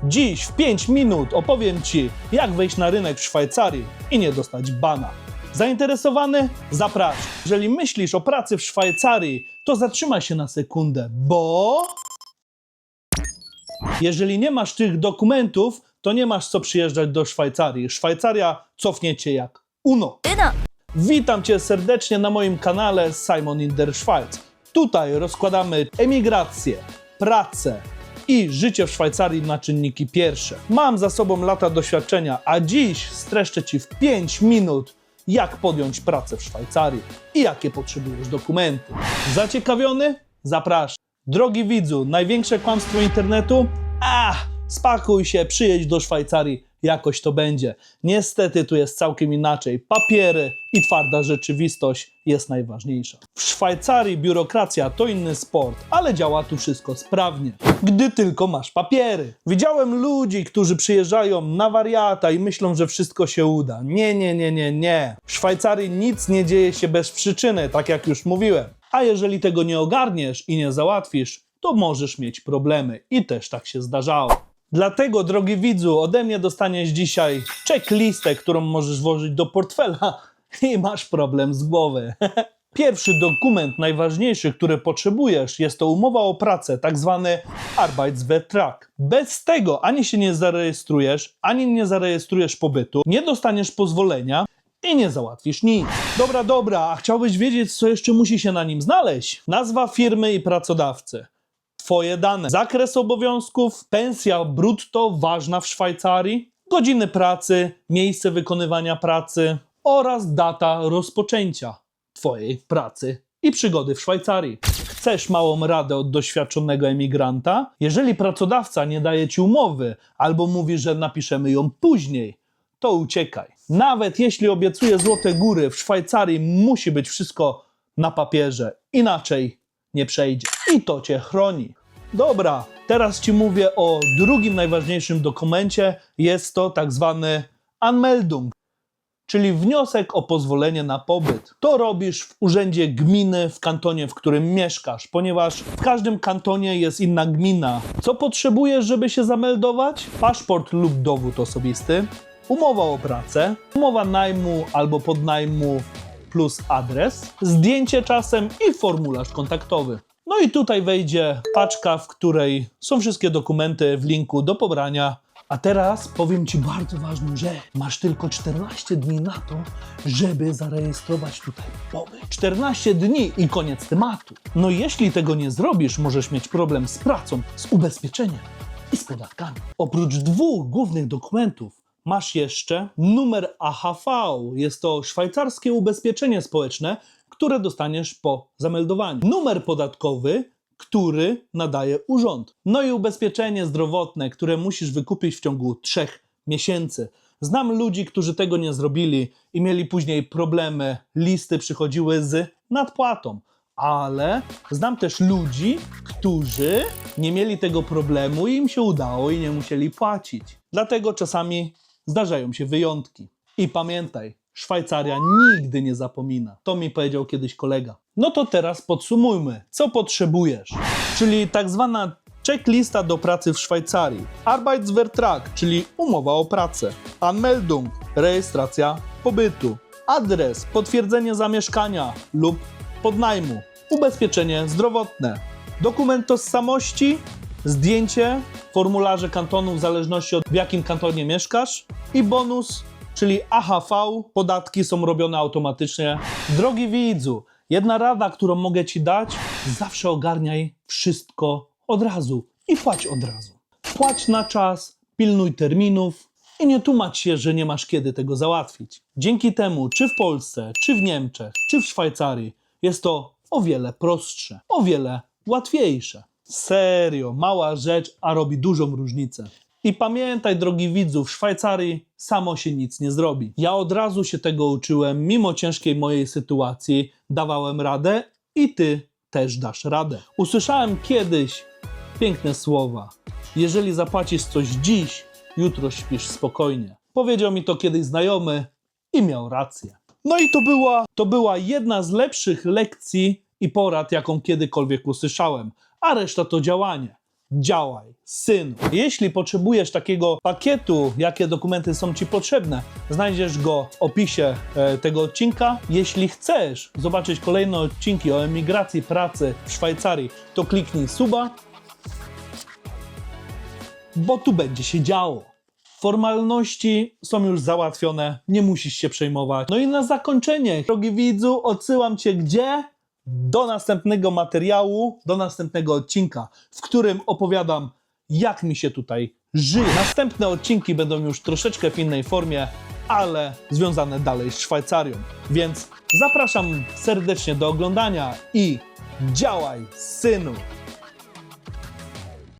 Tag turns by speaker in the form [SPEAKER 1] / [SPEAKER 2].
[SPEAKER 1] Dziś w 5 minut opowiem Ci, jak wejść na rynek w Szwajcarii i nie dostać bana. Zainteresowany? Zapraszam. Jeżeli myślisz o pracy w Szwajcarii, to zatrzymaj się na sekundę, bo jeżeli nie masz tych dokumentów, to nie masz co przyjeżdżać do Szwajcarii. Szwajcaria cofnie Cię jak UNO. Witam Cię serdecznie na moim kanale Simon in der Schweiz. Tutaj rozkładamy emigrację, pracę i życie w Szwajcarii na czynniki pierwsze. Mam za sobą lata doświadczenia, a dziś streszczę Ci w 5 minut, jak podjąć pracę w Szwajcarii i jakie potrzebujesz dokumenty. Zaciekawiony? Zapraszam. Drogi widzu, największe kłamstwo internetu? Spakuj się, przyjedź do Szwajcarii, jakoś to będzie. Niestety tu jest całkiem inaczej. Papiery i twarda rzeczywistość jest najważniejsza. W Szwajcarii biurokracja to inny sport, ale działa tu wszystko sprawnie, gdy tylko masz papiery. Widziałem ludzi, którzy przyjeżdżają na wariata i myślą, że wszystko się uda. Nie. W Szwajcarii nic nie dzieje się bez przyczyny, tak jak już mówiłem. A jeżeli tego nie ogarniesz i nie załatwisz, to możesz mieć problemy. I też tak się zdarzało. Dlatego, drogi widzu, ode mnie dostaniesz dzisiaj checklistę, którą możesz włożyć do portfela i masz problem z głowy. Pierwszy dokument, najważniejszy, który potrzebujesz, jest to umowa o pracę, tak zwany Arbeitsvertrag. Bez tego ani się nie zarejestrujesz, ani nie zarejestrujesz pobytu, nie dostaniesz pozwolenia i nie załatwisz nic. Dobra, a chciałbyś wiedzieć, co jeszcze musi się na nim znaleźć? Nazwa firmy i pracodawcy. Twoje dane, zakres obowiązków, pensja brutto ważna w Szwajcarii, godziny pracy, miejsce wykonywania pracy oraz data rozpoczęcia Twojej pracy i przygody w Szwajcarii. Chcesz małą radę od doświadczonego emigranta? Jeżeli pracodawca nie daje Ci umowy albo mówi, że napiszemy ją później, to uciekaj. Nawet jeśli obiecuje złote góry, w Szwajcarii musi być wszystko na papierze, inaczej nie przejdzie. I to Cię chroni. Dobra, teraz Ci mówię o drugim najważniejszym dokumencie. Jest to tak zwany Anmeldung, czyli wniosek o pozwolenie na pobyt. To robisz w urzędzie gminy w kantonie, w którym mieszkasz, ponieważ w każdym kantonie jest inna gmina. Co potrzebujesz, żeby się zameldować? Paszport lub dowód osobisty, umowa o pracę, umowa najmu albo podnajmu plus adres, zdjęcie czasem i formularz kontaktowy. No i tutaj wejdzie paczka, w której są wszystkie dokumenty w linku do pobrania. A teraz powiem Ci bardzo ważną rzecz. Masz tylko 14 dni na to, żeby zarejestrować tutaj pobyt. 14 dni i koniec tematu. No jeśli tego nie zrobisz, możesz mieć problem z pracą, z ubezpieczeniem i z podatkami. Oprócz dwóch głównych dokumentów masz jeszcze numer AHV. Jest to szwajcarskie ubezpieczenie społeczne, które dostaniesz po zameldowaniu. Numer podatkowy, który nadaje urząd. No i ubezpieczenie zdrowotne, które musisz wykupić w ciągu 3 miesięcy. Znam ludzi, którzy tego nie zrobili i mieli później problemy. Listy przychodziły z nadpłatą. Ale znam też ludzi, którzy nie mieli tego problemu i im się udało i nie musieli płacić. Dlatego czasami zdarzają się wyjątki. I pamiętaj, Szwajcaria nigdy nie zapomina. To mi powiedział kiedyś kolega. No to teraz podsumujmy, co potrzebujesz. Czyli tak zwana checklista do pracy w Szwajcarii. Arbeitsvertrag, czyli umowa o pracę. Anmeldung, rejestracja pobytu. Adres, potwierdzenie zamieszkania lub podnajmu. Ubezpieczenie zdrowotne. Dokument tożsamości, zdjęcie, formularze kantonu w zależności od w jakim kantonie mieszkasz i bonus, czyli AHV, podatki są robione automatycznie. Drogi widzu, jedna rada, którą mogę Ci dać, zawsze ogarniaj wszystko od razu i płać od razu. Płać na czas, pilnuj terminów i nie tłumacz się, że nie masz kiedy tego załatwić. Dzięki temu, czy w Polsce, czy w Niemczech, czy w Szwajcarii, jest to o wiele prostsze, o wiele łatwiejsze. Serio, mała rzecz, a robi dużą różnicę. I pamiętaj, drogi widzu, w Szwajcarii samo się nic nie zrobi. Ja od razu się tego uczyłem, mimo ciężkiej mojej sytuacji dawałem radę i Ty też dasz radę. Usłyszałem kiedyś piękne słowa. Jeżeli zapłacisz coś dziś, jutro śpisz spokojnie. Powiedział mi to kiedyś znajomy i miał rację. No i to była jedna z lepszych lekcji i porad, jaką kiedykolwiek usłyszałem, a reszta to działanie. działaj, synu. Jeśli potrzebujesz takiego pakietu, jakie dokumenty są Ci potrzebne, znajdziesz go w opisie tego odcinka. Jeśli chcesz zobaczyć kolejne odcinki o emigracji, pracy w Szwajcarii, to kliknij suba, bo tu będzie się działo. Formalności są już załatwione, nie musisz się przejmować. No i na zakończenie, drogi widzu, odsyłam Cię gdzie? Do następnego materiału, do następnego odcinka, w którym opowiadam, jak mi się tutaj żyje. Następne odcinki będą już troszeczkę w innej formie, ale związane dalej z Szwajcarią. Więc zapraszam serdecznie do oglądania i działaj, synu!